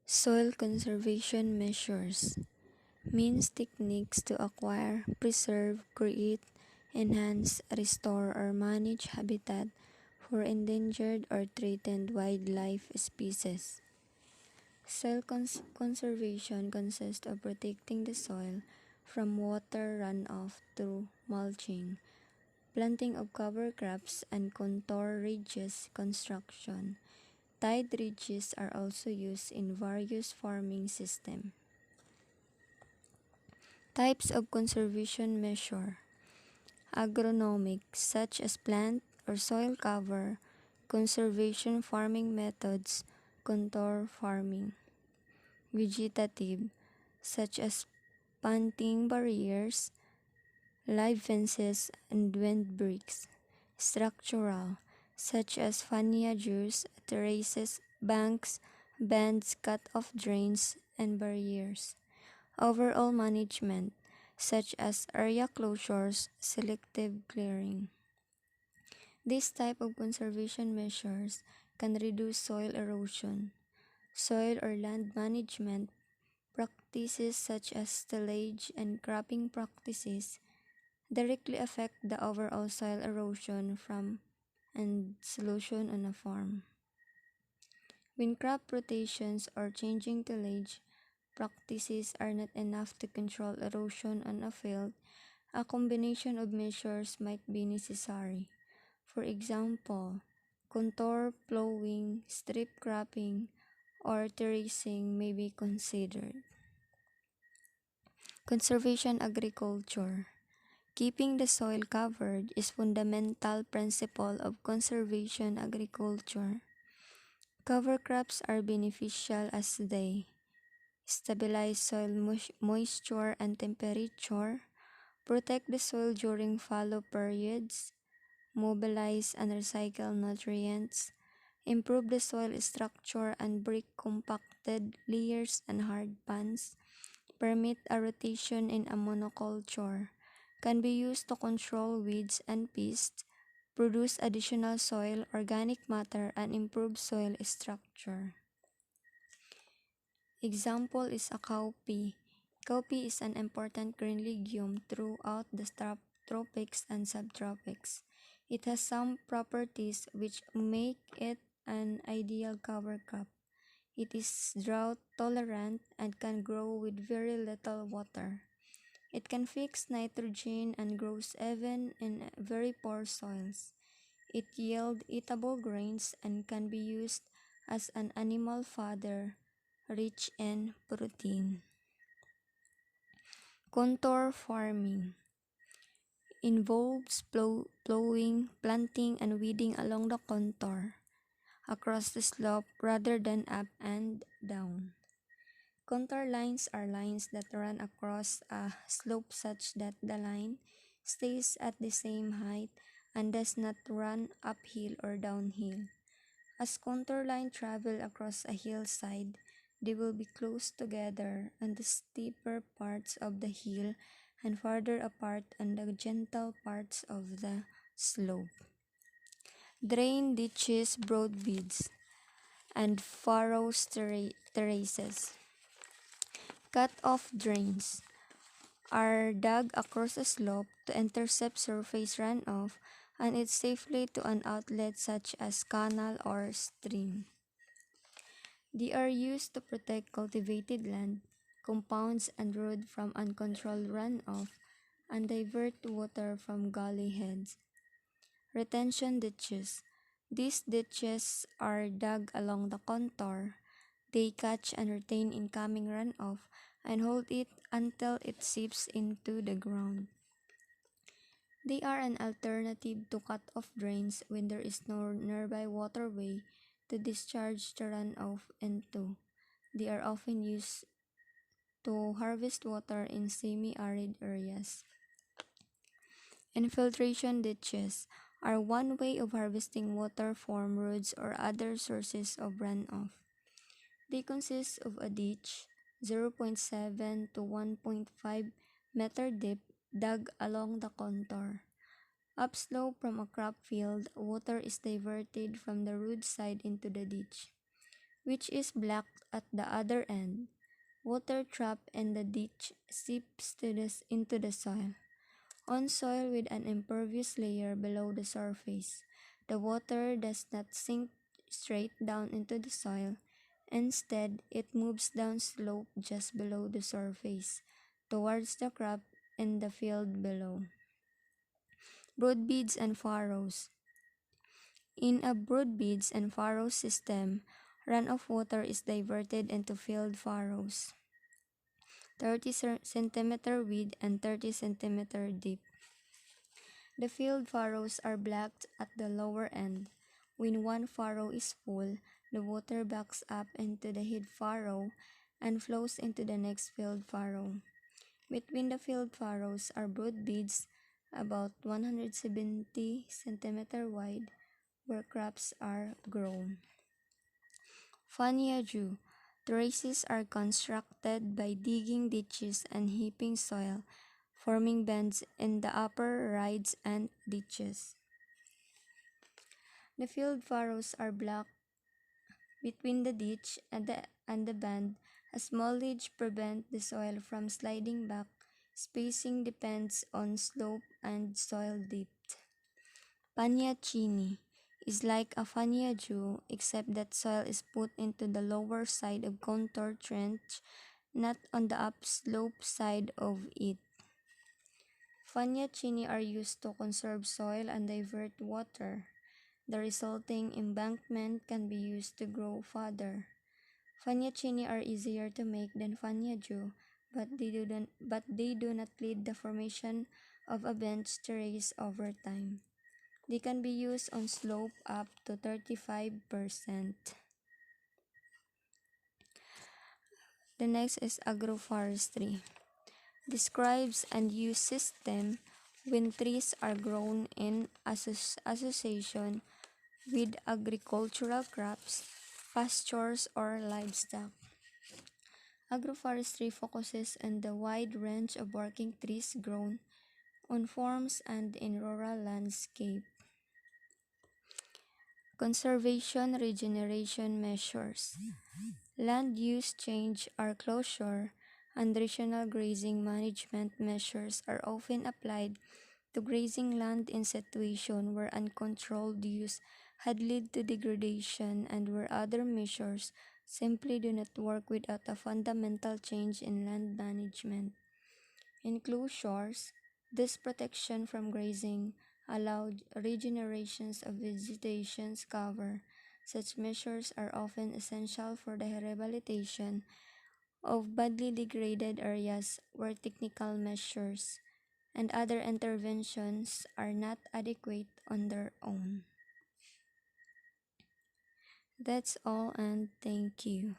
Soil conservation measures means techniques to acquire, preserve, create, enhance, restore, or manage habitat for endangered or threatened wildlife species. Conservation consists of protecting the soil from water runoff through mulching, planting of cover crops, and contour ridges construction. Tide ridges are also used in various farming systems. Types of conservation measure: agronomic, such as plant or soil cover; conservation farming methods, contour farming; vegetative, such as planting barriers, live fences, and windbreaks; structural, such as funiages, terraces, banks, bands, cut-off drains, and barriers; overall management, such as area closures, selective clearing. This type of conservation measures can reduce soil erosion. Soil or land management practices such as tillage and cropping practices directly affect the overall soil erosion from and solution on a farm. When crop rotations or changing tillage practices are not enough to control erosion on a field, a combination of measures might be necessary. For example, contour plowing, strip cropping, or terracing may be considered. Conservation agriculture. Keeping the soil covered is fundamental principle of conservation agriculture. Cover crops are beneficial as they stabilize soil moisture and temperature, protect the soil during fallow periods, mobilize and recycle nutrients, improve the soil structure and break compacted layers and hard pans, permit a rotation in a monoculture, can be used to control weeds and pests, produce additional soil organic matter, and improve soil structure. Example is a cowpea. Cowpea is an important green legume throughout the tropics and subtropics. It has some properties which make it an ideal cover crop. It is drought tolerant and can grow with very little water. It can fix nitrogen and grows even in very poor soils. It yields eatable grains and can be used as an animal fodder rich in protein. Contour farming involves plowing, planting, and weeding along the contour across the slope rather than up and down. Contour lines are lines that run across a slope such that the line stays at the same height and does not run uphill or downhill. As contour lines travel across a hillside, they will be close together on the steeper parts of the hill and farther apart on the gentle parts of the slope. Drain ditches, broad beds, and furrows terraces. Cut-off drains are dug across a slope to intercept surface runoff and it safely to an outlet such as canal or stream. They are used to protect cultivated land, compounds, and road from uncontrolled runoff and divert water from gully heads. Retention ditches. These ditches are dug along the contour. They catch and retain incoming runoff and hold it until it seeps into the ground. They are an alternative to cut-off drains when there is no nearby waterway to discharge the runoff into. They are often used to harvest water in semi-arid areas. Infiltration ditches are one way of harvesting water from roads or other sources of runoff. They consist of a ditch 0.7 to 1.5 meter deep dug along the contour. Upslope from a crop field, water is diverted from the roadside into the ditch. which is blocked at the other end. Water trapped in the ditch seeps into the soil. On soil with an impervious layer below the surface, the water does not sink straight down into the soil. Instead, it moves down slope just below the surface, towards the crop in the field below. Broadbeads and furrows. In a broadbeads and furrow system, runoff water is diverted into field furrows, 30 centimeter width and 30 centimeter deep. The field furrows are blocked at the lower end. When one furrow is full, the water backs up into the head furrow and flows into the next field furrow. Between the field furrows are broad beads about 170 centimeter wide where crops are grown. Faniaju. Terraces are constructed by digging ditches and heaping soil, forming bends in the upper rides and ditches. The field furrows are blocked between the ditch and the bend. A small ledge prevents the soil from sliding back. Spacing depends on slope and soil depth. Paniachini is like a faniaju except that soil is put into the lower side of contour trench, not on the upslope side of it. Faniachini are used to conserve soil and divert water. The resulting embankment can be used to grow fodder. Faniachini are easier to make than faniaju, but they do not lead the formation of a bench terrace over time. They can be used on slope up to 35%. The next is agroforestry. Describes and use system when trees are grown in association with agricultural crops, pastures, or livestock. Agroforestry focuses on the wide range of working trees grown on farms and in rural landscape. Conservation regeneration measures. Land use change or closure and regional grazing management measures are often applied to grazing land in situations where uncontrolled use had led to degradation and where other measures simply do not work without a fundamental change in land management. In closures, this protection from grazing allowed regenerations of vegetation's cover. Such measures are often essential for the rehabilitation of badly degraded areas where technical measures and other interventions are not adequate on their own. That's all and thank you.